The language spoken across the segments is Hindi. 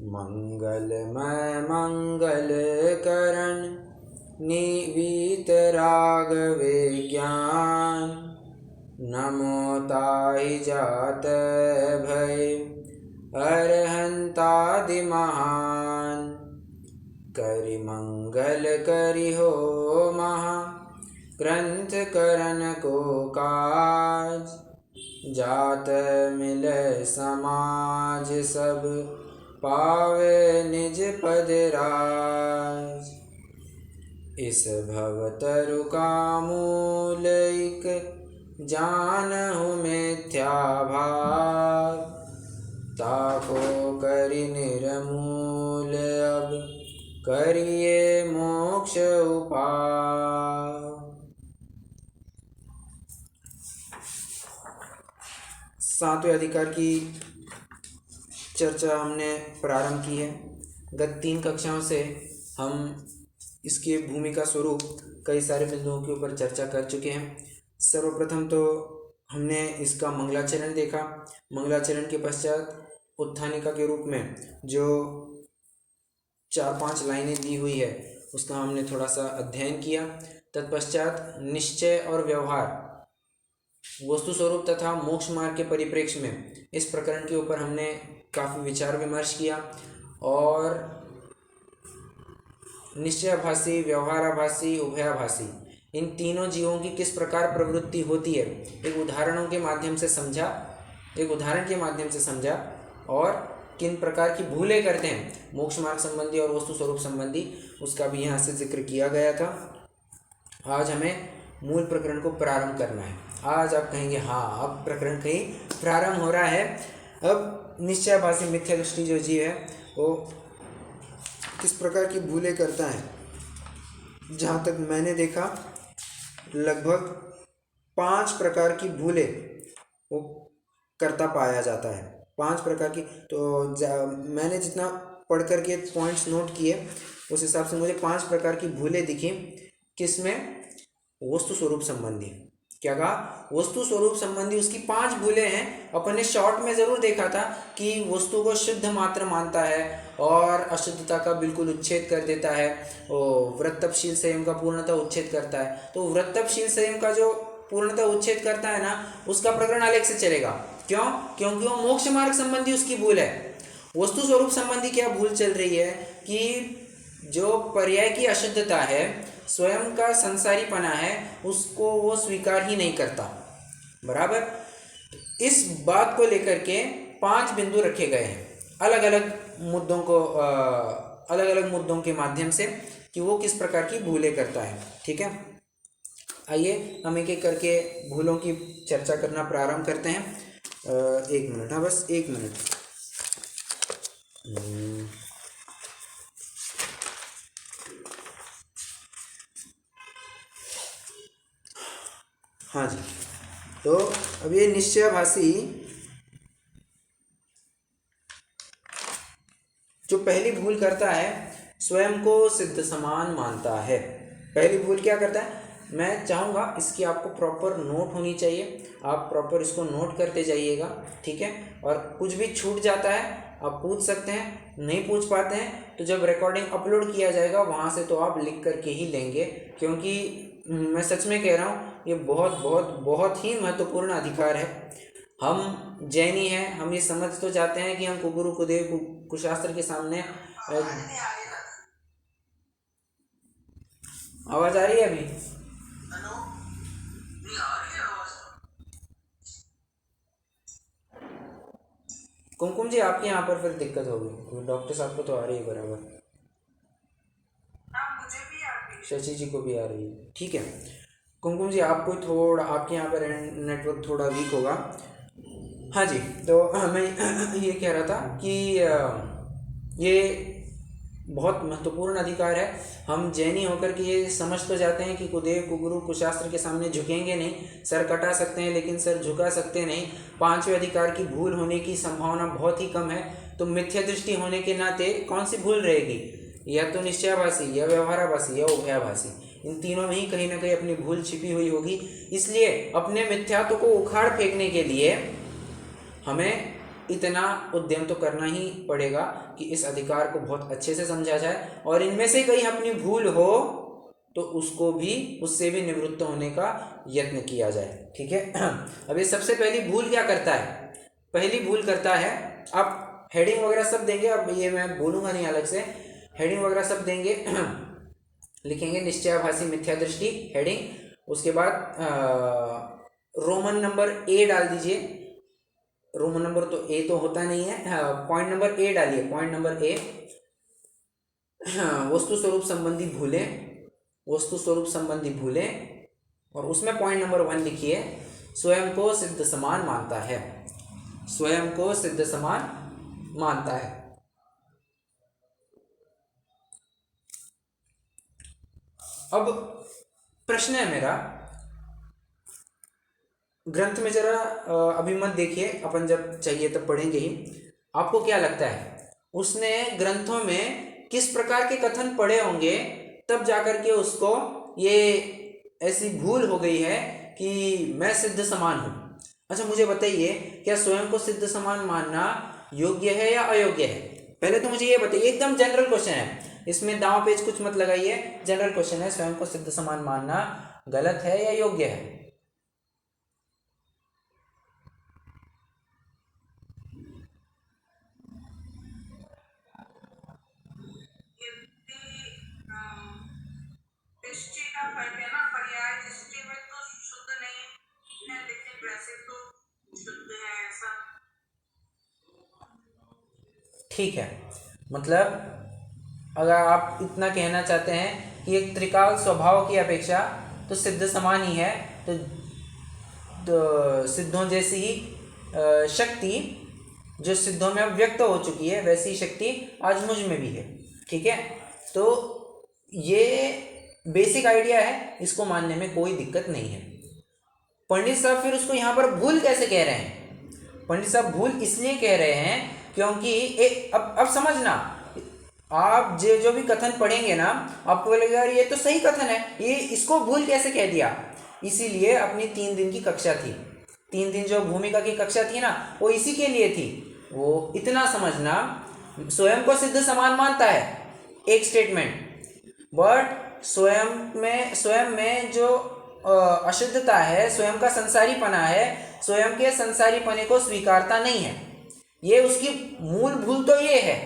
मंगलमय मंगल करण निवीत राघवे ज्ञान। नमो ताहि जात भय अरहंतादि महान। करि मंगल करि हो महा ग्रंथ करन को काज। जात मिलै समाज सब पावे निज पद राज। इस भव तरु का मूल इक जानहु मिथ्या भाव। ताको करि निर्मूल अब करिए मोक्ष उपाय। सातवें अधिकार की चर्चा हमने प्रारंभ की है। गत 3 कक्षाओं से हम इसके भूमिका स्वरूप कई सारे बिंदुओं के ऊपर चर्चा कर चुके हैं। सर्वप्रथम तो हमने इसका मंगलाचरण देखा। मंगलाचरण के पश्चात उत्थानिका के रूप में जो 4-5 लाइनें दी हुई है उसका हमने थोड़ा सा अध्ययन किया। तत्पश्चात निश्चय और व्यवहार, वस्तु स्वरूप तथा मोक्ष मार्ग के परिप्रेक्ष्य में इस प्रकरण के ऊपर हमने काफ़ी विचार विमर्श किया। और निश्चयाभासी, व्यवहाराभासी, उभयाभासी, इन तीनों जीवों की किस प्रकार प्रवृत्ति होती है एक उदाहरण के माध्यम से समझा और किन प्रकार की भूलें करते हैं मोक्ष मार्ग संबंधी और वस्तु स्वरूप संबंधी, उसका भी यहाँ से जिक्र किया गया था। आज हमें मूल प्रकरण को प्रारंभ करना है। आज आप कहेंगे हाँ, अब प्रकरण कहीं प्रारंभ हो रहा है। अब निश्चयाभासी मिथ्या दृष्टि जो जीव है वो किस प्रकार की भूलें करता है। जहाँ तक मैंने देखा लगभग 5 प्रकार की भूलें वो करता पाया जाता है। 5 प्रकार की, तो मैंने जितना पढ़ करके पॉइंट्स नोट किए उस हिसाब से मुझे 5 प्रकार की भूलें दिखी। किसमें? वस्तु स्वरूप संबंधी। क्या कहा? वस्तु स्वरूप संबंधी उसकी 5 भूलें हैं। अपन ने शॉर्ट में ज़रूर देखा था कि वस्तु को शुद्ध मात्र मानता है और अशुद्धता का बिल्कुल उच्छेद कर देता है। वृत्तपशील संयम का पूर्णतः उच्छेद करता है। तो वृत्तपशील संयम का जो पूर्णतः उच्छेद करता है ना, उसका प्रकरण अलग से चलेगा। क्यों? क्योंकि वो मोक्ष मार्ग संबंधी उसकी भूल है। वस्तु स्वरूप संबंधी क्या भूल चल रही है कि जो पर्याय की अशुद्धता है, स्वयं का संसारीपना है, उसको वो स्वीकार ही नहीं करता। बराबर? इस बात को लेकर के 5 बिंदु रखे गए हैं अलग अलग मुद्दों के माध्यम से कि वो किस प्रकार की भूलें करता है। ठीक है, आइए हम एक एक करके भूलों की चर्चा करना प्रारंभ करते हैं। 1 मिनट, हाँ बस 1 मिनट। हाँ जी, तो अब ये निश्चयाभासी जो पहली भूल करता है, स्वयं को सिद्ध समान मानता है। पहली भूल क्या करता है? मैं चाहूँगा इसकी आपको प्रॉपर नोट होनी चाहिए। आप प्रॉपर इसको नोट करते जाइएगा, ठीक है। और कुछ भी छूट जाता है आप पूछ सकते हैं, नहीं पूछ पाते हैं तो जब रिकॉर्डिंग अपलोड किया जाएगा वहाँ से तो आप लिख करके ही लेंगे, क्योंकि मैं सच में कह रहा हूँ ये बहुत बहुत बहुत ही महत्वपूर्ण अधिकार है। हम जैनी हैं, हम ये समझ तो जाते हैं कि हम कुगुरु कुदेव कुशास्त्र के सामने। आवाज आ रही है अभी? कुमकुम जी आपके यहाँ पर फिर दिक्कत होगी, डॉक्टर साहब को तो आ रही है बराबर, शशि जी को भी आ रही है। ठीक है कुमकुम जी, आपको थोड़ा, आपके यहाँ पर नेटवर्क थोड़ा वीक होगा। हाँ जी, तो मैं ये कह रहा था कि ये बहुत महत्वपूर्ण अधिकार है। हम जैनी होकर के ये समझ तो जाते हैं कि कुदेव कुगुरु कुशास्त्र के सामने झुकेंगे नहीं, सर कटा सकते हैं लेकिन सर झुका सकते नहीं। 5वें अधिकार की भूल होने की संभावना बहुत ही कम है। तो मिथ्या दृष्टि होने के नाते कौन सी भूल रहेगी? या तो निश्चयाभासी, या व्यवहाराभासी, या उभयाभासी। इन तीनों में ही कहीं ना कहीं अपनी भूल छिपी हुई होगी। इसलिए अपने मिथ्यात्व को उखाड़ फेंकने के लिए हमें इतना उद्यम तो करना ही पड़ेगा कि इस अधिकार को बहुत अच्छे से समझा जाए, और इनमें से कहीं अपनी भूल हो तो उसको भी, उससे भी निवृत्त होने का यत्न किया जाए। ठीक है। अब ये सबसे पहली भूल क्या करता है? पहली भूल करता है, आप हेडिंग वगैरह सब देंगे, अब ये मैं बोलूँगा नहीं अलग से, हेडिंग वगैरह सब देंगे। लिखेंगे निश्चयाभासी मिथ्या दृष्टि हेडिंग, उसके बाद रोमन नंबर ए डाल दीजिए। रोमन नंबर तो ए तो होता नहीं है, पॉइंट नंबर ए डालिए, पॉइंट नंबर ए, वस्तु स्वरूप संबंधी भूलें, वस्तु स्वरूप संबंधी भूलें, और उसमें पॉइंट नंबर 1 लिखिए, स्वयं को सिद्ध समान मानता है, स्वयं को सिद्ध समान मानता है। अब प्रश्न है मेरा, ग्रंथ में जरा अभी मत देखिए, अपन जब चाहिए तब पढ़ेंगे ही। आपको क्या लगता है उसने ग्रंथों में किस प्रकार के कथन पढ़े होंगे तब जाकर के उसको ये ऐसी भूल हो गई है कि मैं सिद्ध समान हूँ? अच्छा मुझे बताइए, क्या स्वयं को सिद्ध समान मानना योग्य है या अयोग्य है? पहले तो मुझे ये बताइए, एकदम जनरल क्वेश्चन है, इसमें दांव पेच कुछ मत लगाइए, जनरल क्वेश्चन है, स्वयं को सिद्ध समान मानना गलत है या योग्य है? ठीक है, मतलब अगर आप इतना कहना चाहते हैं कि एक त्रिकाल स्वभाव की अपेक्षा तो सिद्ध समान ही है, तो सिद्धों जैसी ही शक्ति जो सिद्धों में अब व्यक्त हो चुकी है वैसी शक्ति आज मुझ में भी है। ठीक है, तो ये बेसिक आइडिया है, इसको मानने में कोई दिक्कत नहीं है। पंडित साहब फिर उसको यहाँ पर भूल कैसे कह रहे हैं? पंडित साहब भूल इसलिए कह रहे हैं क्योंकि अब समझना, आप जो भी कथन पढ़ेंगे ना, आपको लगेगा ये तो सही कथन है, ये इसको भूल कैसे कह दिया? इसीलिए अपनी 3 दिन की कक्षा थी, 3 दिन जो भूमिका की कक्षा थी ना, वो इसी के लिए थी। वो इतना समझना, स्वयं को सिद्ध समान मानता है एक स्टेटमेंट, बट स्वयं में जो अशुद्धता है, स्वयं का संसारीपना है, स्वयं के संसारीपने को स्वीकारता नहीं है। ये उसकी मूल भूल तो ये है।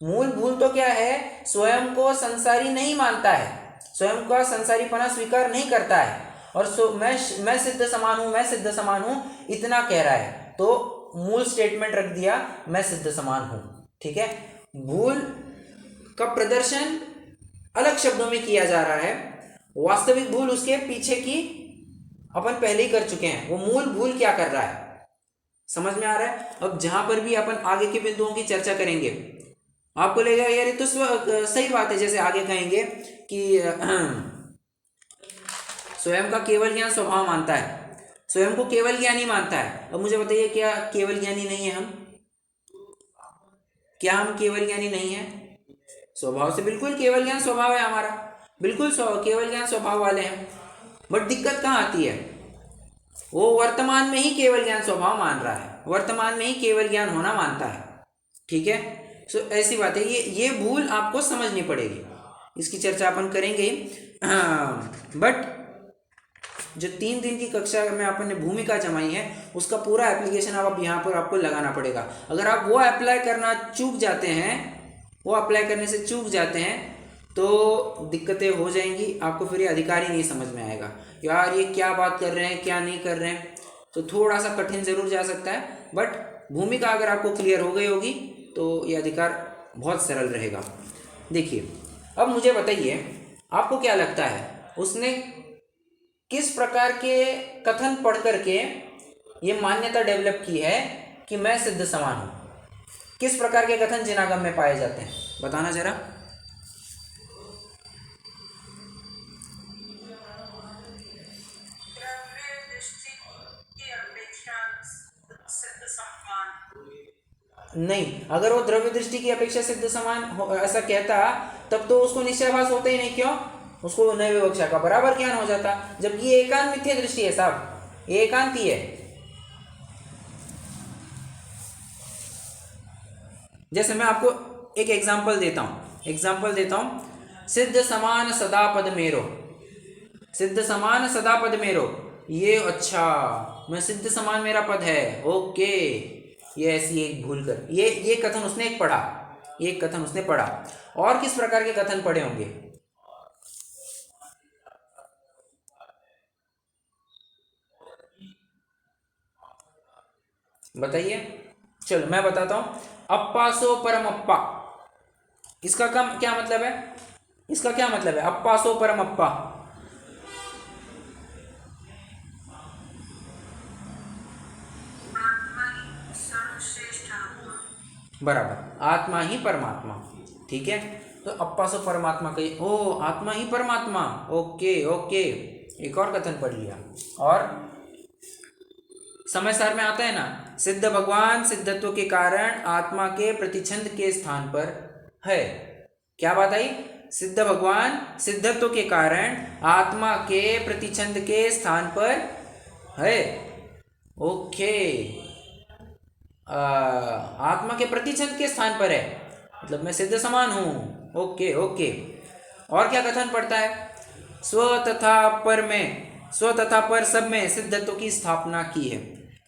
मूल भूल तो क्या है? स्वयं को संसारी नहीं मानता है, स्वयं का संसारीपना स्वीकार नहीं करता है, और मैं सिद्ध समान हूँ, मैं सिद्ध समान हूँ इतना कह रहा है, तो मूल स्टेटमेंट रख दिया मैं सिद्ध समान हूँ। ठीक है, भूल का प्रदर्शन अलग शब्दों में किया जा रहा है, वास्तविक भूल उसके पीछे की अपन पहले ही कर चुके हैं। वो मूल भूल क्या कर रहा है समझ में आ रहा है? अब जहां पर भी अपन आगे के बिंदुओं की चर्चा करेंगे, आपको लगेगा यार ये तो सही बात है, जैसे आगे कहेंगे कि स्वयं का केवल ज्ञान स्वभाव मानता है, स्वयं को केवल ज्ञानी मानता है। अब मुझे बताइए, क्या केवल ज्ञानी नहीं है हम? क्या हम केवल ज्ञानी नहीं है? स्वभाव से बिल्कुल केवल ज्ञान स्वभाव है हमारा, बिल्कुल केवल ज्ञान स्वभाव वाले हैं। बट दिक्कत कहाँ आती है? वो वर्तमान में ही केवल ज्ञान स्वभाव मान रहा है, वर्तमान में ही केवल ज्ञान होना मानता है। ठीक है, सो ऐसी बात है, ये भूल आपको समझनी पड़ेगी, इसकी चर्चा अपन करेंगे। बट जो 3 दिन की कक्षा में अपन ने भूमिका जमाई है उसका पूरा एप्लीकेशन अब यहाँ पर आपको लगाना पड़ेगा। अगर आप वो अप्लाई करना चूक जाते हैं, वो अप्लाई करने से चूक जाते हैं तो दिक्कतें हो जाएंगी, आपको फिर ये अधिकार ही नहीं समझ में आएगा, यार ये क्या बात कर रहे हैं क्या नहीं कर रहे हैं। तो थोड़ा सा कठिन ज़रूर जा सकता है, बट भूमिका अगर आपको क्लियर हो गई होगी तो ये अधिकार बहुत सरल रहेगा। देखिए, अब मुझे बताइए आपको क्या लगता है उसने किस प्रकार के कथन पढ़ करके ये मान्यता डेवलप की है कि मैं सिद्ध समान हूँ? किस प्रकार के कथन जिनागम में पाए जाते हैं, बताना जरा। नहीं, अगर वो द्रव्य दृष्टि की अपेक्षा सिद्ध समान ऐसा कहता तब तो उसको निश्चयाभास होता ही नहीं। क्यों? उसको नए विवक्षा का बराबर ज्ञान हो जाता, जबकि ये एकांत मिथ्या दृष्टि है साहब, ये एकांत ही है। जैसे मैं आपको एक एग्जाम्पल देता हूँ, सिद्ध समान सदा पद मेरो, सिद्ध समान सदा पद मेरो, ये अच्छा, मैं सिद्ध समान मेरा पद है, ओके। ये ऐसी एक भूल कर, ये कथन उसने एक पढ़ा, ये कथन उसने पढ़ा। और किस प्रकार के कथन पढ़े होंगे? बताइए। चलो मैं बताता हूं। अप्पा सो परम अप्पा, इसका क्या मतलब है? इसका क्या मतलब है? अप्पा सो परम अप्पा, बराबर, आत्मा ही परमात्मा। ठीक है, तो अप्पा सो परमात्मा कही, ओ आत्मा ही परमात्मा, ओके ओके। एक और कथन पढ़ लिया। और समय सार में आता है ना, सिद्ध भगवान सिद्धत्व के कारण आत्मा के प्रतिछंद के स्थान पर है। क्या बात आई? सिद्ध भगवान सिद्धत्व के कारण आत्मा के प्रतिछंद के स्थान पर है, ओके। आत्मा के प्रतिछंद के स्थान पर है, मतलब मैं सिद्ध समान हूं, ओके ओके। और क्या कथन पड़ता है? स्व तथा पर में, स्व तथा पर सब में सिद्धत्व की स्थापना की है।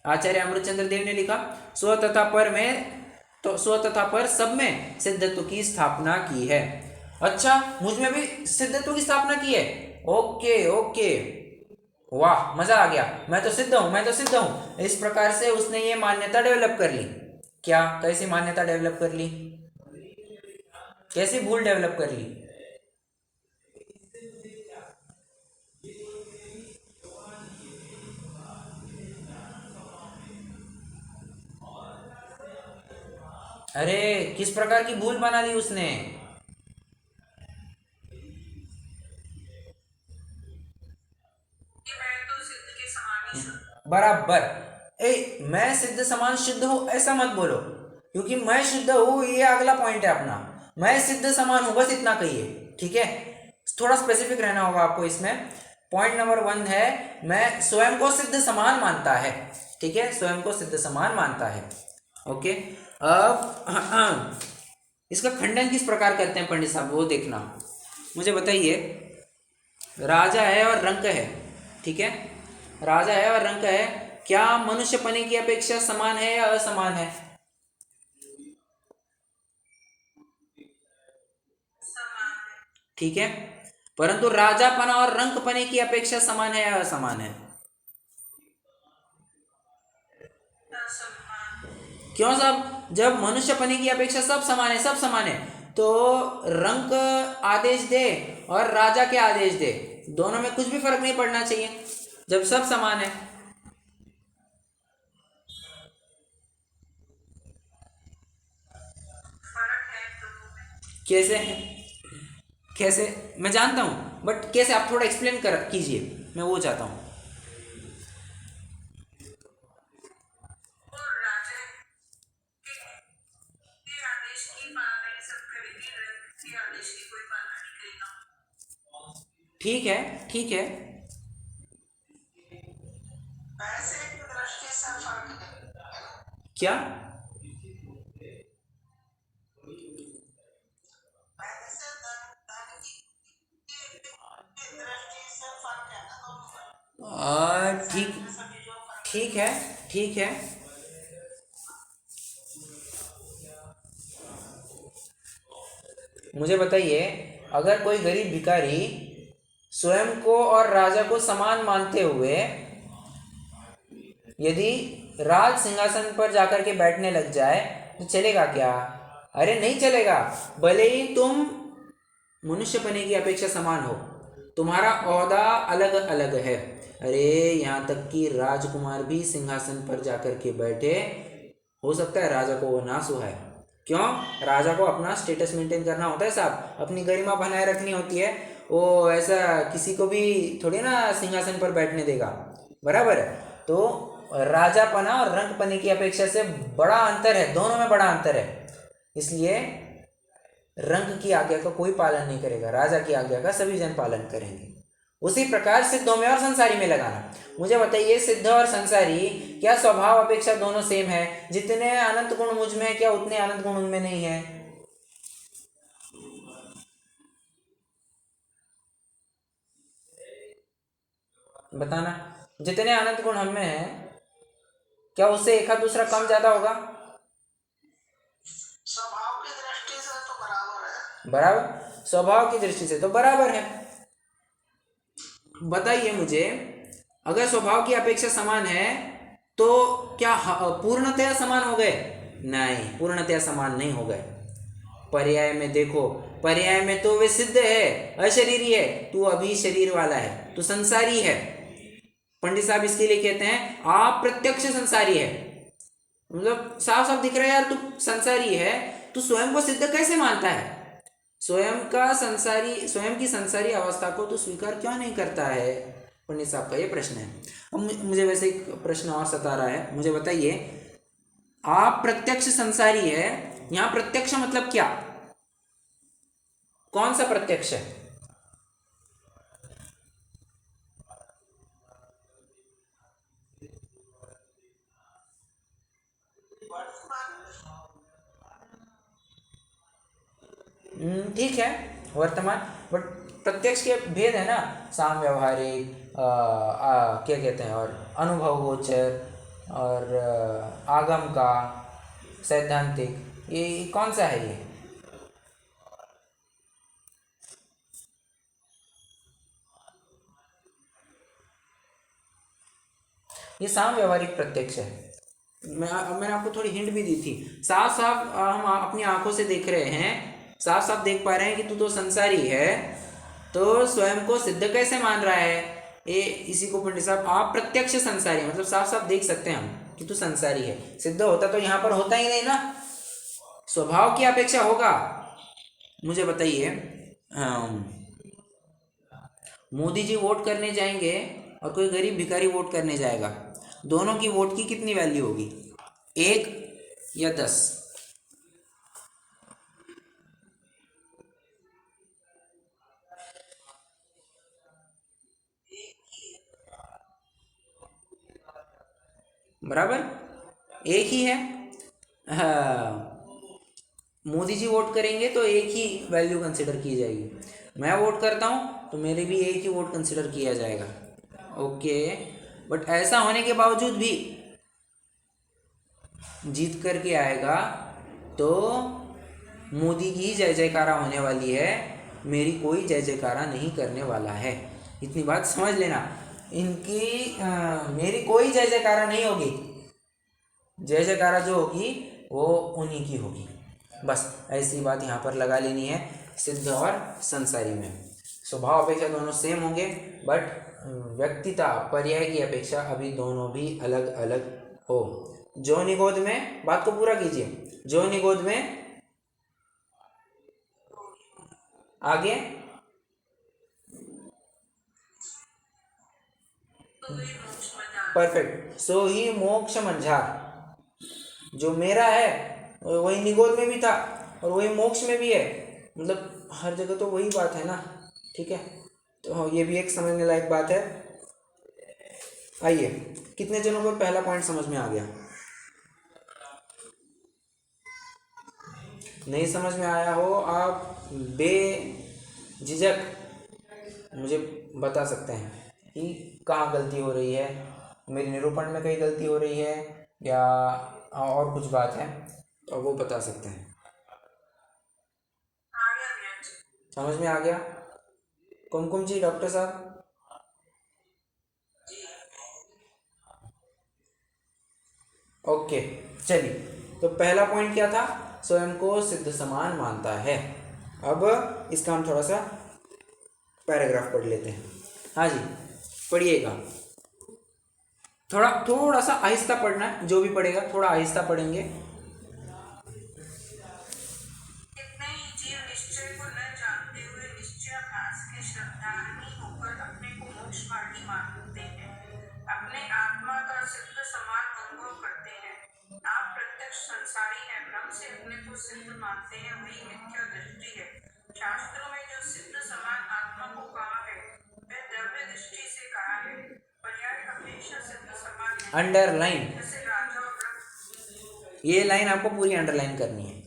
आचार्य अमृतचंद्र देव ने लिखा, स्व तथा पर में, तो स्व तथा पर सब में सिद्धत्व की स्थापना की है। अच्छा, मुझ में भी सिद्धत्व की स्थापना की है, ओके ओके, वाह मजा आ गया, मैं तो सिद्ध हूं, मैं तो सिद्ध हूं। इस प्रकार से उसने ये मान्यता डेवलप कर ली। क्या, कैसी मान्यता डेवलप कर ली? कैसी भूल डेवलप कर ली? अरे किस प्रकार की भूल बना ली उसने? बराबर। मैं सिद्ध समान शुद्ध हूं ऐसा मत बोलो, क्योंकि मैं शुद्ध हूं ये अगला पॉइंट है अपना। मैं सिद्ध समान हूं, बस इतना कहिए, ठीक है। थोड़ा स्पेसिफिक रहना होगा आपको इसमें। पॉइंट नंबर 1 है, मैं स्वयं को सिद्ध समान मानता है, ठीक है, स्वयं को सिद्ध समान मानता है, ओके। अब इसका खंडन किस प्रकार करते हैं पंडित साहब, वो देखना। मुझे बताइए, राजा है और रंक है, ठीक है, राजा है और रंक है, क्या मनुष्य पने की अपेक्षा समान है या असमान है? ठीक है, परंतु राजा पना और रंक पने की अपेक्षा समान है या असमान है? क्यों साहब? जब मनुष्य पने की अपेक्षा सब समान है, सब समान है, तो रंक आदेश दे और राजा के आदेश दे, दोनों में कुछ भी फर्क नहीं पड़ना चाहिए जब सब समान है। कैसे? कैसे? मैं जानता हूं, बट कैसे, आप थोड़ा एक्सप्लेन कर कीजिए, मैं वो चाहता हूं। ठीक है, ठीक है। क्या? ठीक, ठीक है, ठीक है। मुझे बताइए, अगर कोई गरीब भिखारी स्वयं को और राजा को समान मानते हुए यदि राज सिंहासन पर जाकर के बैठने लग जाए तो चलेगा क्या? अरे नहीं चलेगा। भले ही तुम मनुष्य पने की अपेक्षा समान हो, तुम्हारा ओहदा अलग अलग है। अरे यहाँ तक कि राजकुमार भी सिंहासन पर जाकर के बैठे, हो सकता है राजा को वो ना सुहाए। क्यों? राजा को अपना स्टेटस मेंटेन करना होता है साहब, अपनी गरिमा बनाए रखनी होती है। वो ऐसा किसी को भी थोड़ी ना सिंहासन पर बैठने देगा, बराबर है। तो राजापना और रंकपने की अपेक्षा से बड़ा अंतर है, दोनों में बड़ा अंतर है। इसलिए रंक की आज्ञा का कोई पालन नहीं करेगा, राजा की आज्ञा का सभी जन पालन करेंगे। उसी प्रकार सिद्धों में और संसारी में लगाना। मुझे बताइए, सिद्ध और संसारी क्या स्वभाव अपेक्षा दोनों सेम है? जितने अनंत गुण मुझ में है, क्या उतने अनंत गुण उनमें नहीं है? बताना। जितने अनंत गुण हम में है, क्या उससे एक दूसरा कम ज्यादा होगा? स्वभाव की दृष्टि से तो बराबर है। बराबर, स्वभाव की दृष्टि से तो बराबर है। बताइए मुझे, अगर स्वभाव की अपेक्षा समान है तो क्या पूर्णतया समान हो गए? नहीं, पूर्णतया समान नहीं हो गए। पर्याय में देखो, पर्याय में तो वे सिद्ध है, अशरीरी है, तू अभी शरीर वाला है, तू संसारी है। पंडित साहब इसके लिए कहते हैं आप प्रत्यक्ष संसारी है। मतलब साफ साफ दिख रहा है यार, तू संसारी है, तू स्वयं को सिद्ध कैसे मानता है? स्वयं की संसारी अवस्था को तू स्वीकार क्यों नहीं करता है? पंडित साहब का ये प्रश्न है। अब मुझे वैसे एक प्रश्न और सता रहा है, मुझे बताइए, आप प्रत्यक्ष संसारी है, यहां प्रत्यक्ष मतलब क्या? कौन सा प्रत्यक्ष है? ठीक है, वर्तमान। बट प्रत्यक्ष के भेद है ना, साम व्यवहारिक, क्या कहते हैं, और अनुभव गोचर, और आगम का, सैद्धांतिक, ये कौन सा है ये? ये साम व्यवहारिक प्रत्यक्ष है। मैंने आपको थोड़ी हिंट भी दी थी। साफ साफ हम अपनी आंखों से देख रहे हैं, साफ साफ देख पा रहे हैं कि तू तो संसारी है, तो स्वयं को सिद्ध कैसे मान रहा है? ये इसी को पंडित साहब आप प्रत्यक्ष संसारी, मतलब साफ साफ देख सकते हैं हम कि तू संसारी है। सिद्ध होता तो यहाँ पर होता ही नहीं ना, स्वभाव की अपेक्षा होगा। मुझे बताइए, मोदी जी वोट करने जाएंगे और कोई गरीब भिखारी वोट करने जाएगा, दोनों की वोट की कितनी वैल्यू होगी? 1 या 10? बराबर, एक ही है। हाँ, मोदी जी वोट करेंगे तो एक ही वैल्यू कंसिडर की जाएगी। मैं वोट करता हूँ तो मेरे भी एक ही वोट कंसिडर किया जाएगा। ओके, बट ऐसा होने के बावजूद भी जीत करके आएगा तो मोदी की ही जय जयकारा होने वाली है, मेरी कोई जय जयकारा नहीं करने वाला है। इतनी बात समझ लेना, मेरी कोई जय जयकारा नहीं होगी, जय जयकारा जो होगी वो उन्हीं की होगी। बस ऐसी बात यहाँ पर लगा लेनी है। सिद्ध और संसारी में स्वभाव अपेक्षा दोनों सेम होंगे, बट व्यक्तिता पर्याय की अपेक्षा अभी दोनों भी अलग अलग हो। जो निगोद में, बात को पूरा कीजिए, जो निगोद में आगे परफेक्ट, सो ही मोक्ष मंझार। जो मेरा है वही निगोद में भी था और वही मोक्ष में भी है, मतलब हर जगह तो वही बात है ना। ठीक है, तो ये भी एक समझने लायक बात है। आइए, कितने जनों को पहला पॉइंट समझ में आ गया? नहीं समझ में आया हो, आप बेझिझक मुझे बता सकते हैं कि कहाँ गलती हो रही है, मेरी निरूपण में कहीं गलती हो रही है या और कुछ बात है, तो वो बता सकते हैं। समझ में आ गया? कुमकुम जी, डॉक्टर साहब? ओके, चलिए, तो पहला पॉइंट क्या था? स्वयं को सिद्ध समान मानता है। अब इसका हम थोड़ा सा पैराग्राफ पढ़ लेते हैं। हाँ जी, पढ़िएगा। थोड़ा थोड़ा सा आहिस्ता पढ़ना है, जो भी पढ़ेगा थोड़ा आहिस्ता पढ़ेंगे। इतने ही जीव निश्चय को न जानते हुए निश्चयाभास के श्रद्धाहीन होकर अपने को मोक्षमार्गी मानते हैं, अपने आत्मा का सिद्ध समान अनुभव करते हैं। आप प्रत्यक्ष संसारी हैं, भ्रम से अपने को सिद्ध मानते हैं, वही मिथ्या दृष्टि है। शास्त्रों में जो सिद्ध समान आत्मा को कहा है वह द्रव्य अंडरलाइन, जैसे राजा और रंग, ये लाइन आपको पूरी अंडरलाइन करनी है।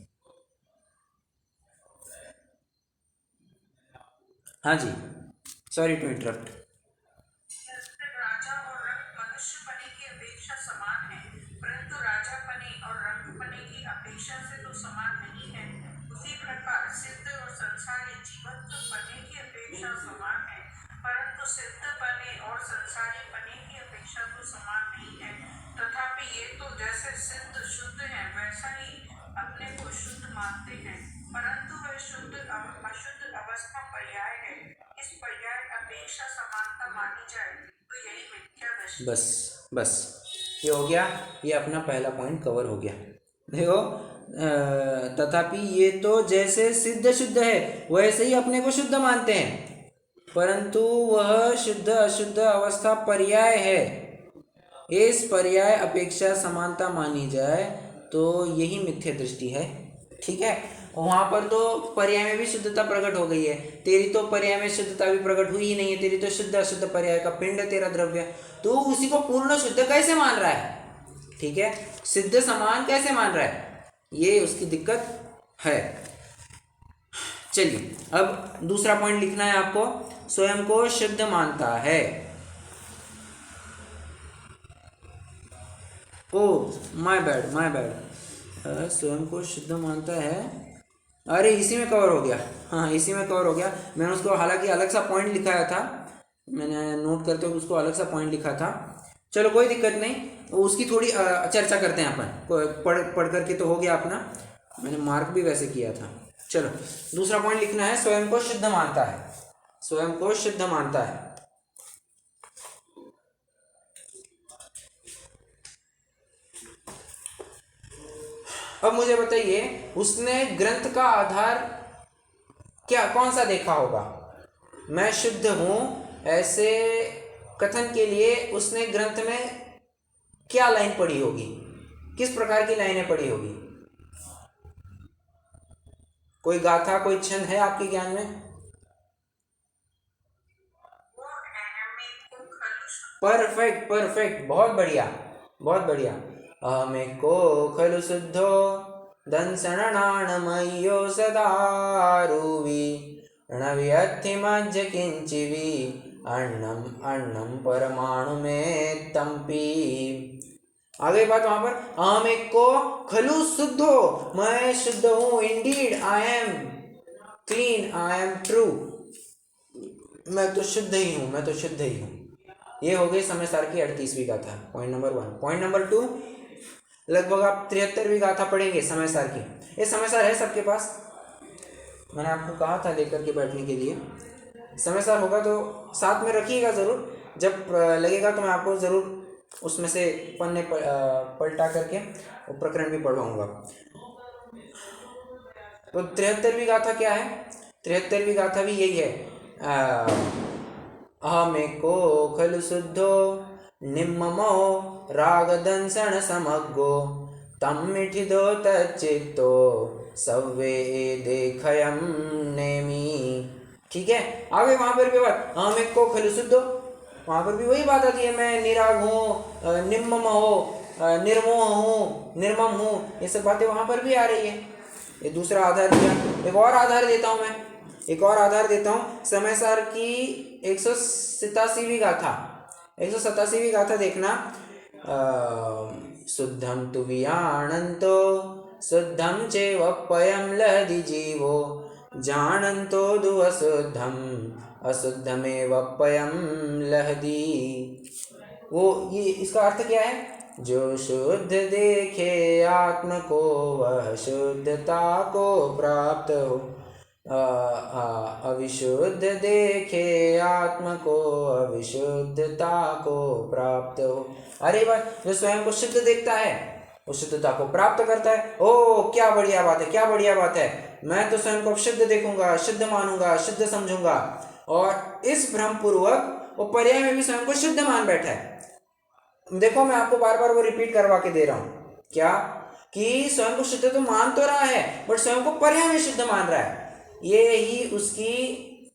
हाँ जी, सॉरी टू इंटरप्ट। राजा और रंग मनुष्य पने की अपेक्षा समान है, परंतु राजा पने और रंग पने की अपेक्षा से तो समान नहीं है। उसी प्रकार सिद्ध और संसारी जीवत्व पने की अपेक्षा समान है, परंतु सिद्ध पने और संसारी पने की अपेक्षा तो समान नहीं है। तथापि ये तो जैसे सिद्ध शुद्ध है वैसा ही अपने को शुद्ध मानते हैं, परंतु वह शुद्ध अशुद्ध अवस्था पर्याय है। इस पर्याय अपेक्षा समानता मानी जाए तो यही मिथ्या दृष्टि। बस ये हो गया, ये अपना पहला पॉइंट कवर हो गया। देखो तथापि ये तो जैसे सिद्ध शुद्ध है वैसे ही अपने को शुद्ध मानते हैं, परंतु वह शुद्ध अशुद्ध अवस्था पर्याय है। इस पर्याय अपेक्षा समानता मानी जाए तो यही मिथ्या दृष्टि है। ठीक है, वहाँ पर तो पर्याय में भी शुद्धता प्रकट हो गई है, तेरी तो पर्याय में शुद्धता भी प्रकट हुई ही नहीं है, तेरी तो शुद्ध अशुद्ध पर्याय का पिंड तेरा द्रव्य, तो उसी को पूर्ण शुद्ध कैसे मान रहा है? ठीक है, सिद्ध समान कैसे मान रहा है, ये उसकी दिक्कत है। चलिए अब दूसरा पॉइंट लिखना है आपको, स्वयं को शुद्ध मानता है। ओ माय बैड, स्वयं को शुद्ध मानता है, अरे इसी में कवर हो गया, हाँ इसी में कवर हो गया। मैंने उसको हालांकि अलग सा पॉइंट लिखाया था, मैंने नोट करते हुए उसको अलग सा पॉइंट लिखा था। चलो कोई दिक्कत नहीं, उसकी थोड़ी चर्चा करते हैं अपन, पढ़ करके तो हो गया अपना, मैंने मार्क भी वैसे किया था। चलो दूसरा पॉइंट लिखना है, स्वयं को शुद्ध मानता है, स्वयं को शुद्ध मानता है। अब मुझे बताइए, उसने ग्रंथ का आधार क्या कौन सा देखा होगा? मैं शुद्ध हूं ऐसे कथन के लिए उसने ग्रंथ में क्या लाइन पढ़ी होगी, किस प्रकार की लाइनें पढ़ी होगी? कोई गाथा, कोई छंद है आपके ज्ञान में? परफेक्ट, बहुत बढ़िया। अहमेको खलु शुद्धो दंसननाणमयो सदारुवी णव्यथिमज्ज किंचिवी अन्नम परमाणु में तंपी। आगे बात वहां पर, अहमेको खलु शुद्धो, मैं शुद्ध हूं, Indeed I am clean, I am true, मैं तो शुद्ध ही हूं। ये हो गई समय सार की 38वीं गाथा, पॉइंट नंबर 1। पॉइंट नंबर 2, लगभग आप 73वीं गाथा पढ़ेंगे समय सार की। ये समय सार है सबके पास, मैंने आपको कहा था लेकर के बैठने के लिए। समय सार होगा तो साथ में रखिएगा ज़रूर, जब लगेगा तो मैं आपको ज़रूर उसमें से पन्ने पलटा करके वो प्रकरण भी पढ़वाऊँगा। तो 73वीं गाथा क्या है? 73वीं गाथा भी यही है, अहमेको खलु शुद्धो निम्ममो रागदंसन समग्गो तम मिठिदो तच्चित्तो सव्वे देखयम नेमी। ठीक है, आगे वहां पर भी बात, अहमेको खलु शुद्धो, वहां पर भी वही बात आती है, मैं निराग हूँ, निम्मम हो, निर्मोह हूँ, निर्मम हूँ, ये सब बातें वहां पर भी आ रही है। ये दूसरा आधार दिया। एक और आधार देता हूं मैं, एक और आधार देता हूं, समय सार की 187वीं गाथा, 187वीं गाथा देखना, शुद्धम तु वियाणंतो शुद्धम चेवप्पयम लहदि जीवो जानंतो दु अशुद्धम अशुद्धमेवप्पयम लहदि। वो ये इसका अर्थ क्या है? जो शुद्ध देखे आत्म को वह शुद्धता को प्राप्त हो, अविशुद्ध देखे आत्म को अविशुद्धता को प्राप्त हो। अरे बात, जो स्वयं को शुद्ध देखता है वो शुद्धता को प्राप्त करता है। ओ क्या बढ़िया बात है, क्या बढ़िया बात है, मैं तो स्वयं को शुद्ध देखूंगा, शुद्ध मानूंगा, शुद्ध समझूंगा, और इस भ्रम पूर्वक वो पर्याय में भी स्वयं को शुद्ध मान बैठा है। देखो मैं आपको बार बार वो रिपीट करवा के दे रहा हूं, क्या कि स्वयं को शुद्ध तो मान तो रहा है बट स्वयं को पर्याय में शुद्ध मान रहा है। ये ही उसकी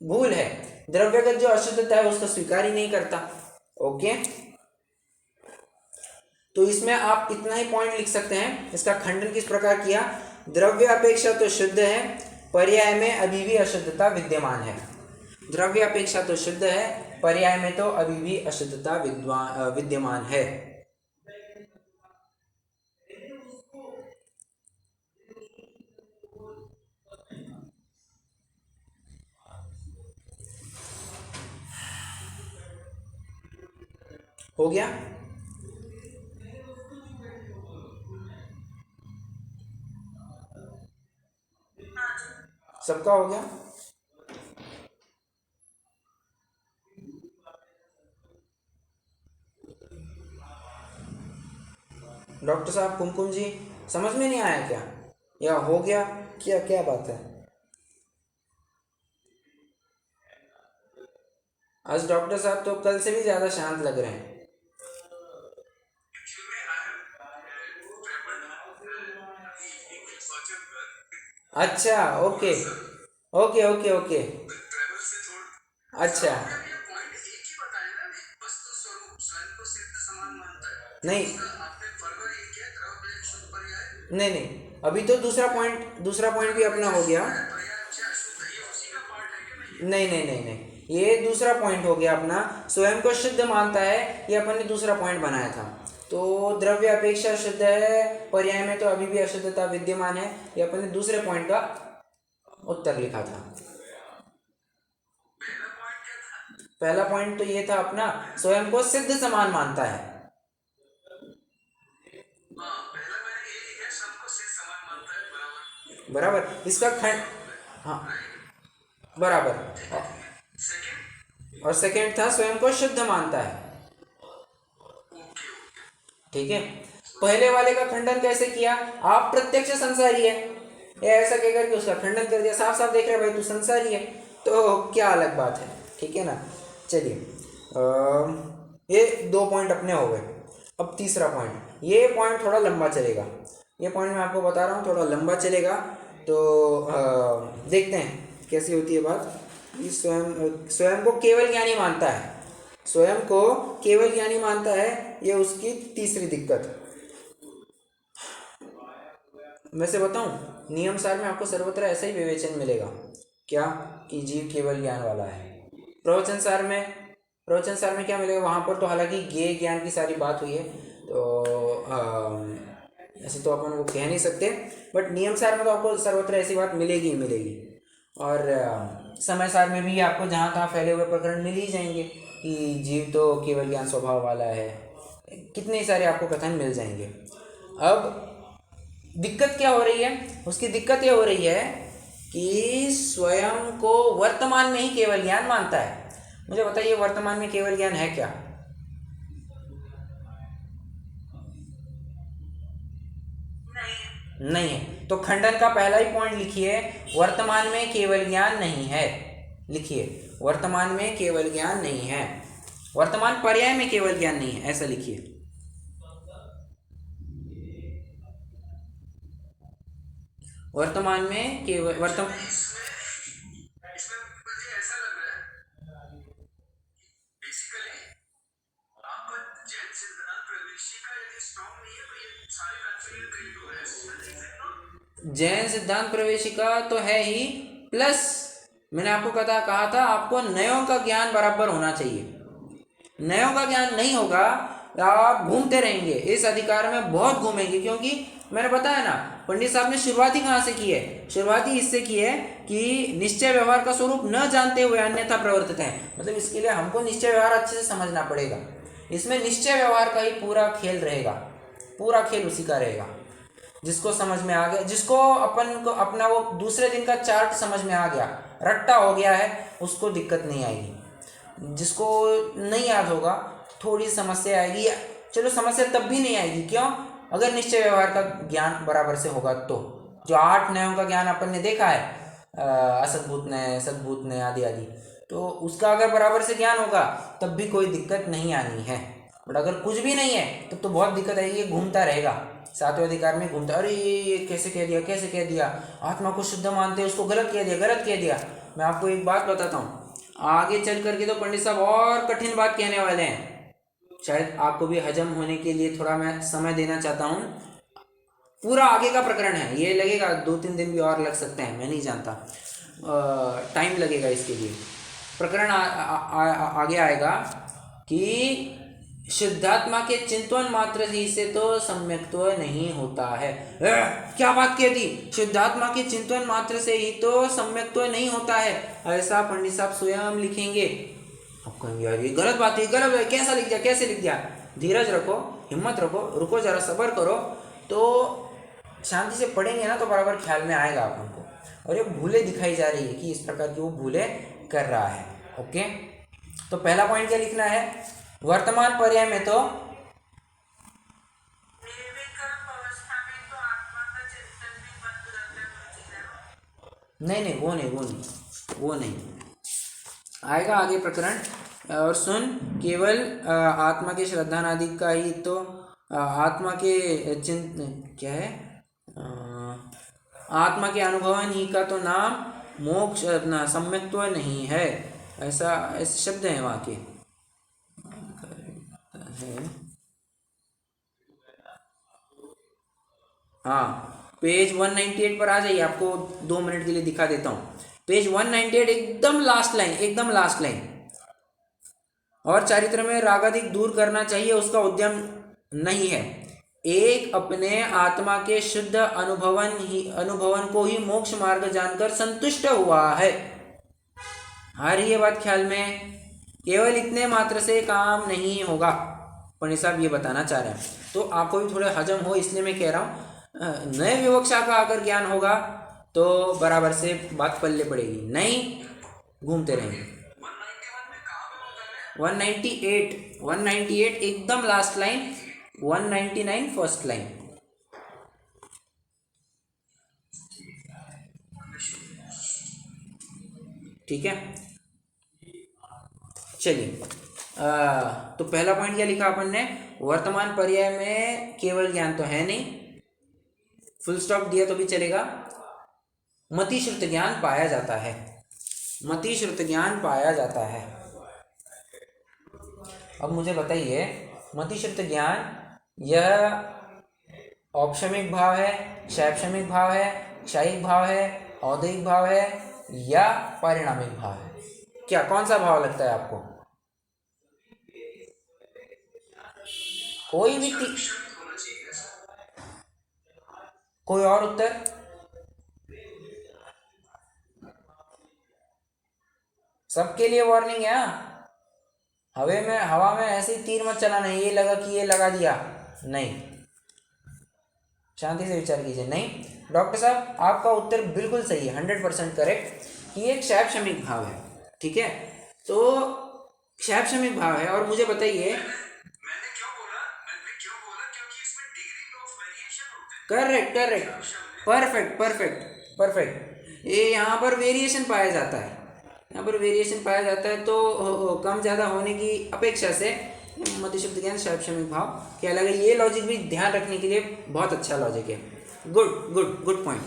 भूल है, द्रव्यगत जो अशुद्धता है उसको स्वीकार ही नहीं करता। ओके, तो इसमें आप इतना ही पॉइंट लिख सकते हैं। इसका खंडन किस प्रकार किया, द्रव्य अपेक्षा तो शुद्ध है, पर्याय में अभी भी अशुद्धता विद्यमान है। द्रव्य अपेक्षा तो शुद्ध है, पर्याय में तो अभी भी अशुद्धता विद्यमान है। हो गया? सबका हो गया? डॉक्टर साहब, कुमकुम जी, समझ में नहीं आया क्या, या हो गया, क्या क्या बात है? आज डॉक्टर साहब तो कल से भी ज़्यादा शांत लग रहे हैं। अच्छा, ओके ओके ओके ओके, अच्छा। नहीं नहीं नहीं, अभी तो दूसरा पॉइंट भी अपना हो गया। नहीं नहीं नहीं नहीं, ये दूसरा पॉइंट हो गया अपना, स्वयं को शुद्ध मानता है, ये अपन ने दूसरा पॉइंट बनाया था। तो द्रव्य अपेक्षा शुद्ध है, पर्याय में तो अभी भी अशुद्धता विद्यमान है, ये अपन ने दूसरे पॉइंट का उत्तर लिखा था। पहला पॉइंट तो ये था अपना, स्वयं को सिद्ध समान मानता है। बराबर, इसका खंड, हाँ बराबर, और सेकंड था स्वयं को शुद्ध मानता है। ठीक है, पहले वाले का खंडन कैसे किया, आप प्रत्यक्ष संसारी है, या ऐसा कहकर के उसका खंडन कर दिया, साफ साफ देख रहे भाई तू संसारी है, तो क्या अलग बात है। ठीक है ना, चलिए ये 2 पॉइंट अपने हो गए। अब तीसरा पॉइंट, ये पॉइंट थोड़ा लंबा चलेगा, ये पॉइंट मैं आपको बता रहा हूँ थोड़ा लंबा चलेगा, तो देखते हैं कैसी होती है बात। स्वयं को केवल ज्ञानी मानता है, स्वयं को केवल ज्ञानी मानता है, ये उसकी तीसरी दिक्कत। वैसे बताऊं, नियम सार में आपको सर्वत्र ऐसा ही विवेचन मिलेगा, क्या कि जीव केवल ज्ञान वाला है। प्रवचन सार में क्या मिलेगा, वहाँ पर तो हालांकि ज्ञेय ज्ञान की सारी बात हुई है, तो ऐसे तो अपन वो कह नहीं सकते, बट नियम सार में तो आपको सर्वत्र ऐसी बात मिलेगी ही मिलेगी। और समय सार में भी आपको जहाँ तहाँ फैले हुए प्रकरण मिल ही जाएंगे कि जीव तो केवल ज्ञान स्वभाव वाला है, कितने सारे आपको कथन मिल जाएंगे। अब दिक्कत क्या हो रही है, उसकी दिक्कत ये हो रही है कि स्वयं को वर्तमान में ही केवल ज्ञान मानता है। मुझे बताइए वर्तमान में केवल ज्ञान है क्या? नहीं है। तो खंडन का पहला ही पॉइंट लिखिए, वर्तमान में केवल ज्ञान नहीं है। लिखिए, वर्तमान में केवल ज्ञान नहीं है, वर्तमान पर्याय में केवल ज्ञान नहीं है, ऐसा लिखिए। वर्तमान में केवल जैन सिद्धांत प्रवेशिका तो है ही, प्लस मैंने आपको कहा था आपको नयों का ज्ञान बराबर होना चाहिए। नयों का ज्ञान नहीं होगा, आप घूमते रहेंगे इस अधिकार में, बहुत घूमेंगे, क्योंकि मैंने बताया ना, पंडित साहब ने शुरुआत ही कहाँ से की है, शुरुआत ही इससे की है कि निश्चय व्यवहार का स्वरूप न जानते हुए अन्यथा प्रवर्तित है। मतलब इसके लिए हमको निश्चय व्यवहार अच्छे से समझना पड़ेगा, इसमें निश्चय व्यवहार का ही पूरा खेल रहेगा, पूरा खेल उसी का रहेगा। जिसको समझ में आ गया, जिसको अपन को अपना वो दूसरे दिन का चार्ट समझ में आ गया, रट्टा हो गया है, उसको दिक्कत नहीं आएगी। जिसको नहीं याद होगा थोड़ी समस्या आएगी, चलो समस्या तब भी नहीं आएगी, क्यों? अगर निश्चय व्यवहार का ज्ञान बराबर से होगा तो। जो 8 नयों का ज्ञान अपन ने देखा है, असद्भूत नय, सद्भूत नय आदि आदि, तो उसका अगर बराबर से ज्ञान होगा तब भी कोई दिक्कत नहीं आनी है। बट अगर कुछ भी नहीं है तब तो बहुत दिक्कत आएगी, घूमता रहेगा, सातवें अधिकार में घूमता, अरे ये कैसे कह दिया, आत्मा को शुद्ध मानते हैं, उसको गलत कह दिया। मैं आपको एक बात बताता हूँ, आगे चल करके तो पंडित साहब और कठिन बात कहने वाले हैं, शायद आपको भी हजम होने के लिए थोड़ा मैं समय देना चाहता हूँ। पूरा आगे का प्रकरण है, ये लगेगा 2-3 दिन भी और लग सकते हैं, मैं नहीं जानता, टाइम लगेगा इसके लिए। प्रकरण आगे आएगा कि शुद्धात्मा के चिंतन मात्र ही से तो सम्यक्त्व नहीं होता है। क्या बात कह दी, शुद्धात्मा के चिंतन मात्र से ही तो सम्यक्त्व नहीं होता है, ऐसा पंडित साहब स्वयं लिखेंगे। आप कहेंगे यार ये गलत बात है, गलत है, कैसा लिख दिया, कैसे लिख दिया? धीरज रखो, हिम्मत रखो, रुको जरा, सब्र करो, तो शांति से पढ़ेंगे ना तो बराबर ख्याल में आएगा अपन को। और ये भूलें दिखाई जा रही है कि इस प्रकार की वो भूलें कर रहा है। ओके, तो पहला पॉइंट क्या लिखना है? वर्तमान पर्याय में तो निर्विकल्प अवस्था में तो आत्मा का चिंतन भी बंद रहता है। नहीं, वो नहीं आएगा आगे प्रकरण। और सुन, केवल आत्मा के श्रद्धान आदि का ही तो आत्मा के क्या है, आत्मा के अनुभवन ही का तो नाम मोक्ष अपना सम्यक्त्व नहीं है, ऐसा ऐसे शब्द हैं वहाँ के है। हाँ, पेज 198 पर आ जाइए, आपको 2 मिनट के लिए दिखा देता हूँ। पेज 198 एकदम लास्ट लाइन। और चारित्र में रागाधिक दूर करना चाहिए, उसका उद्यम नहीं है। एक अपने आत्मा के शुद्ध अनुभवन को ही मोक्ष मार्ग जानकर संतुष्ट हुआ है। आ रही है बात ख्याल में? केवल इतने मात्र से काम नहीं होगा, पंडित साहब ये बताना चाह रहे हैं। तो आपको भी थोड़े हजम हो इसलिए मैं कह रहा हूँ, नए विवक्षा का अगर ज्ञान होगा तो बराबर से बात पल्ले पड़ेगी, नहीं घूमते रहेंगे। 198 एकदम लास्ट लाइन, 199 फर्स्ट लाइन। ठीक है, चलिए। तो पहला पॉइंट क्या लिखा अपन ने? वर्तमान पर्याय में केवल ज्ञान तो है नहीं, फुल स्टॉप दिया तो भी चलेगा। मति श्रुत ज्ञान पाया जाता है, मति श्रुत ज्ञान पाया जाता है। अब मुझे बताइए, मति श्रुत ज्ञान यह औपशमिक भाव है, शैक्षणिक भाव है, क्षयिक भाव है, औद्योगिक भाव है या परिणामिक भाव है? क्या कौन सा भाव लगता है आपको? कोई भी कोई और उत्तर? सबके लिए वार्निंग है। हवा में ऐसे ही तीर मत चलाना, ये लगा कि ये लगा दिया, नहीं, शांति से विचार कीजिए। नहीं डॉक्टर साहब, आपका उत्तर बिल्कुल सही है, 100% करेक्ट, कि एक शैक्षणिक भाव है। ठीक है, तो शैक्षणिक भाव है। और मुझे बताइए, करेक्ट, परफेक्ट, ये यहाँ पर वेरिएशन पाया जाता है, तो कम ज़्यादा होने की अपेक्षा से मति शुद्ध ज्ञान शैक्षणिक भाव क्या लगे, ये लॉजिक भी ध्यान रखने के लिए बहुत अच्छा लॉजिक है। Good point.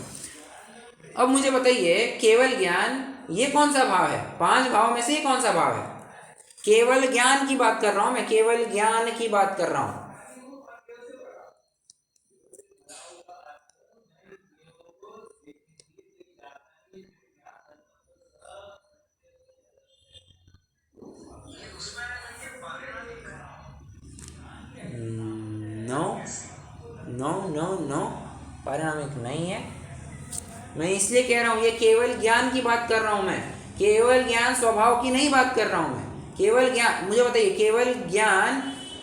अब मुझे बताइए, केवल ज्ञान ये कौन सा भाव है? 5 भाव में से ये कौन सा भाव है? केवल ज्ञान की बात कर रहा हूं मैं, केवल ज्ञान की बात कर रहा हूं। नो, परिणामिक नहीं है। मैं इसलिए कह रहा हूं, ये केवल ज्ञान की बात कर रहा हूं मैं, केवल ज्ञान स्वभाव की नहीं बात कर रहा हूं मैं। केवल ज्ञान, मुझे बताइए, केवल ज्ञान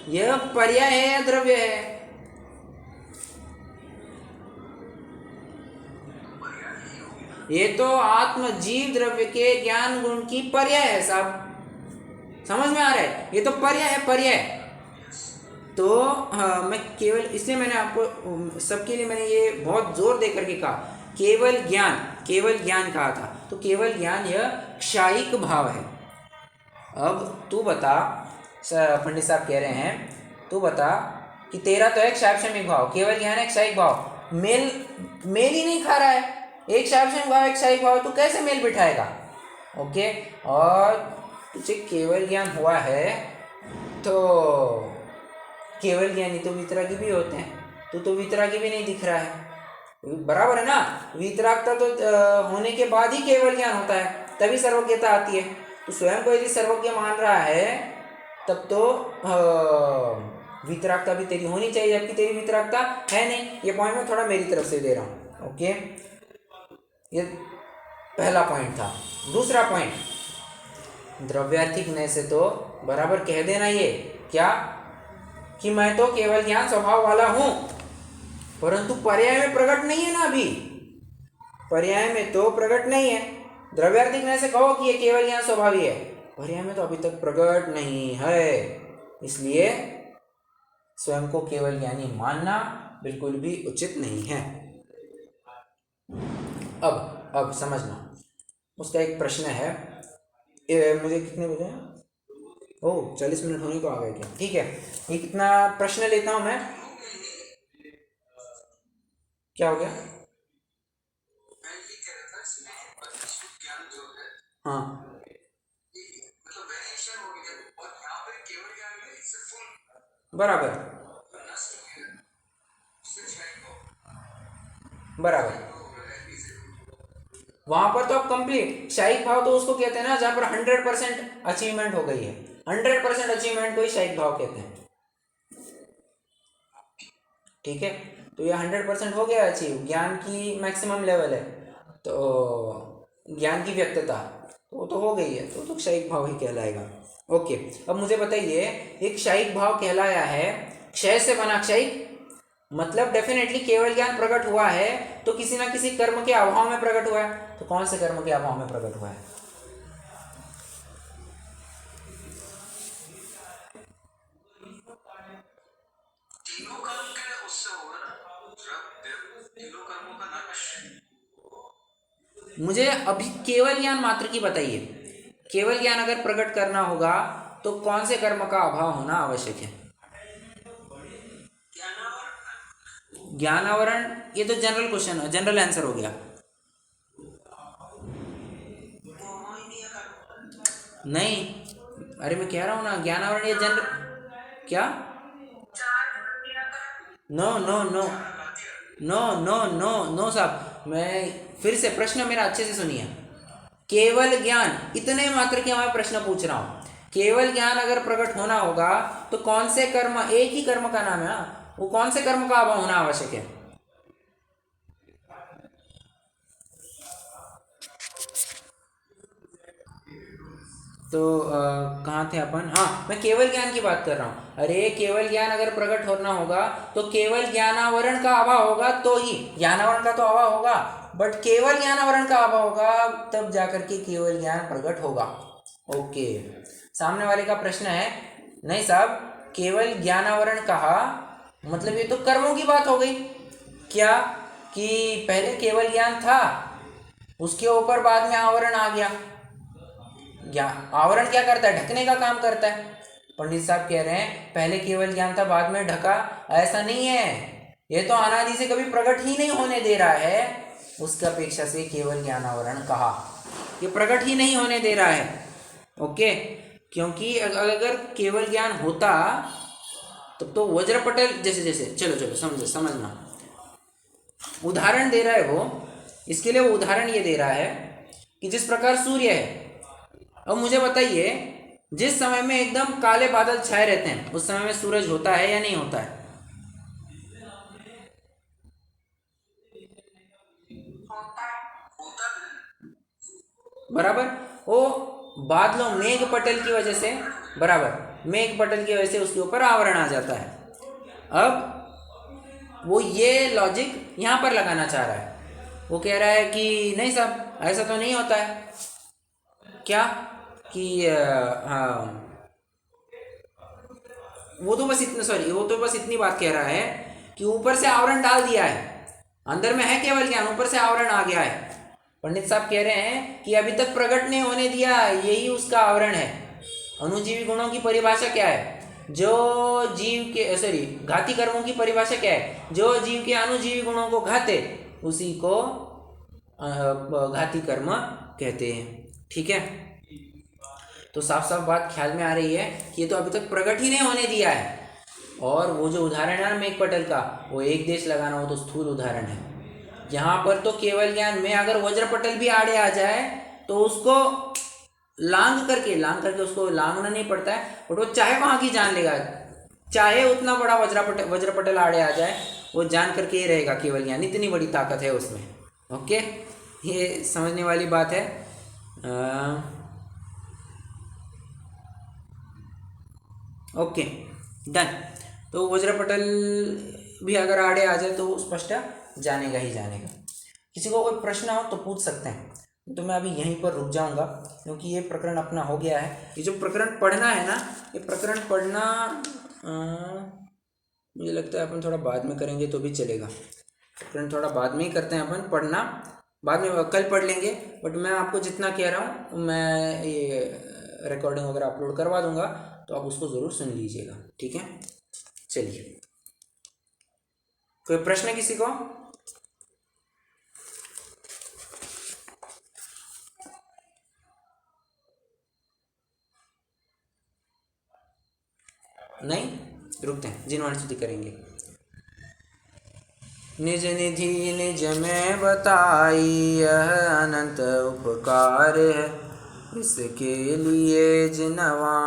यह पर्याय है या द्रव्य है? ये तो आत्म जीव द्रव्य के ज्ञान गुण की पर्याय है साहब, समझ में आ रहा है? ये तो पर्याय है, पर्याय। तो हाँ, मैं केवल इसलिए मैंने आपको सबके लिए मैंने ये बहुत जोर दे करके कहा, केवल ज्ञान कहा था। तो केवल ज्ञान यह क्षयिक भाव है। अब तू बता, पंडित साहब कह रहे हैं, तू बता कि तेरा तो एक शैक्षणिक भाव, केवल ज्ञान एक क्षयिक भाव, मेल ही नहीं खा रहा है। एक शैक्षणिक भाव एक क्षयिक भाव, तू कैसे मेल बिठाएगा? ओके, और तुझे केवल ज्ञान हुआ है तो केवल ज्ञानी तो वीतरागी भी होते हैं, तो वीतरागी भी नहीं दिख रहा है, बराबर है ना। वीतरागता तो होने के बाद ही केवल ज्ञान होता है, तभी सर्वज्ञता आती है। तो स्वयं को यदि सर्वज्ञ मान रहा है तब तो वीतरागता भी तेरी होनी चाहिए, जबकि तेरी वीतरागता है नहीं। ये पॉइंट मैं थोड़ा मेरी तरफ से दे रहा हूँ, ओके। ये पहला पॉइंट था। दूसरा पॉइंट, द्रव्यार्थिक नय से तो बराबर कह देना ये क्या कि मैं तो केवल ज्ञान स्वभाव वाला हूं, परंतु पर्याय में प्रकट नहीं है ना, अभी पर्याय में तो प्रकट नहीं है। द्रव्यार्थिक नय से कहो कि ये केवल ज्ञान स्वभावी है, पर्याय में तो अभी तक प्रकट नहीं है, इसलिए स्वयं को केवल ज्ञानी मानना बिल्कुल भी उचित नहीं है। अब समझना, उसका एक प्रश्न है। मुझे कितने बजे हैं? ओह 40 मिनट होने को आ गए क्या? ठीक है, ये कितना प्रश्न लेता हूं मैं। क्या हो गया? हाँ बराबर बराबर, वहां पर तो अब कंप्लीट शायिक भाव तो उसको कहते हैं ना जहां पर 100% अचीवमेंट हो गई है। 100% अचीवमेंट को ही शायिक भाव कहते हैं, ठीक है। तो ये 100% हो गया अचीव, ज्ञान की मैक्सिमम लेवल है, तो ज्ञान की व्यक्तता तो हो गई है, तो क्षयिक भाव ही कहलाएगा। ओके, अब मुझे बताइए, एक क्षयिक भाव कहलाया है, क्षय से बना क्षयिक, मतलब डेफिनेटली केवल ज्ञान प्रकट हुआ है तो किसी ना किसी कर्म के अभाव में प्रकट हुआ है। तो कौन से कर्म के अभाव में प्रकट हुआ है? मुझे अभी केवल ज्ञान मात्र की बताइए, केवल ज्ञान अगर प्रकट करना होगा तो कौन से कर्म का अभाव होना आवश्यक है? ज्ञानावरण, ये तो जनरल क्वेश्चन है, जनरल आंसर हो गया। नहीं, अरे मैं कह रहा हूँ ना, ज्ञानावरण ये जनरल, क्या? No no no no no no no साहब, मैं फिर से प्रश्न मेरा अच्छे से सुनिए। केवल ज्ञान, इतने मात्र के मैं प्रश्न पूछ रहा हूँ। केवल ज्ञान अगर प्रकट होना होगा तो कौन से कर्म, एक ही कर्म का नाम है ना, वो कौन से कर्म का अभाव होना आवश्यक है? तो कहाँ थे अपन? हाँ, मैं केवल ज्ञान की बात कर रहा हूँ। अरे केवल ज्ञान अगर प्रकट होना होगा तो केवल ज्ञानावरण का अभाव होगा, तो ही ज्ञानावरण का तो अभाव होगा, बट केवल ज्ञानावरण का अभाव होगा, तब जाकर के केवल ज्ञान प्रकट होगा। ओके, सामने वाले का प्रश्न है, नहीं साहब, केवल ज्ञानावरण कहा मतलब ये तो कर्मों की बात हो गई क्या, कि पहले केवल ज्ञान था, उसके ऊपर बाद में आवरण आ गया। आवरण क्या करता है? ढकने का काम करता है। पंडित साहब कह रहे हैं पहले केवल ज्ञान था, बाद में ढका, ऐसा नहीं है, ये तो अनादि से कभी प्रकट ही नहीं होने दे रहा है, उसकी अपेक्षा से केवल ज्ञान आवरण कहा, ये प्रकट ही नहीं होने दे रहा है। ओके, क्योंकि अगर केवल ज्ञान होता तब तो वज्रपटल जैसे जैसे, चलो समझना, उदाहरण दे रहा है वो, इसके लिए वो उदाहरण ये दे रहा है कि जिस प्रकार सूर्य है, अब मुझे बताइए, जिस समय में एकदम काले बादल छाए रहते हैं उस समय में सूरज होता है या नहीं होता है? बराबर, वो बादलों, मेघ पटल की वजह से, बराबर मेघ पटल की वजह से उसके ऊपर आवरण आ जाता है। अब वो ये लॉजिक यहां पर लगाना चाह रहा है, वो कह रहा है कि नहीं साहब ऐसा तो नहीं होता है, क्या कि हाँ, वो तो बस इतनी बात कह रहा है कि ऊपर से आवरण डाल दिया है, अंदर में है केवल ज्ञान, ऊपर से आवरण आ गया है। पंडित साहब कह रहे हैं कि अभी तक प्रकट नहीं होने दिया, यही उसका आवरण है। अनुजीवी गुणों की परिभाषा क्या है? जो जीव के घाती कर्मों की परिभाषा क्या है? जो जीव के अनुजीवी गुणों को घाते उसी को घाती कर्म कहते हैं। ठीक है, तो साफ साफ बात ख्याल में आ रही है कि ये तो अभी तक प्रकट ही नहीं होने दिया है। और वो जो उदाहरण है ना मेघपटल का, वो एक देश लगाना हो तो स्थूल उदाहरण है। यहाँ पर तो केवल ज्ञान में अगर वज्रपटल भी आड़े आ जाए तो उसको लांग करके उसको लांगना नहीं पड़ता है, बट वो चाहे वहाँ की जान लेगा, चाहे उतना बड़ा वज्रपटल आड़े आ जाए वो जान करके ही रहेगा केवल ज्ञान, इतनी बड़ी ताकत है उसमें। ओके, ये समझने वाली बात है। Okay done. तो वज्रपटल भी अगर आड़े आ जाए तो स्पष्ट जानेगा ही जानेगा। किसी को कोई प्रश्न हो तो पूछ सकते हैं, तो मैं अभी यहीं पर रुक जाऊंगा क्योंकि ये प्रकरण अपना हो गया है। ये जो प्रकरण पढ़ना है ना, ये प्रकरण पढ़ना मुझे लगता है अपन थोड़ा बाद में करेंगे तो भी चलेगा। प्रकरण थोड़ा बाद में ही करते हैं अपन, पढ़ना बाद में कल पढ़ लेंगे। बट मैं आपको जितना कह रहा हूँ मैं ये रिकॉर्डिंग वगैरह अपलोड करवा दूंगा, तो आप उसको ज़रूर सुन लीजिएगा, ठीक है। चलिए, कोई प्रश्न है किसी को? नहीं, रुकते हैं, जिनवाणी स्तुति करेंगे। निज निधि निज में बताई यह अनंत उपकार है, इसके लिए जिनवाणी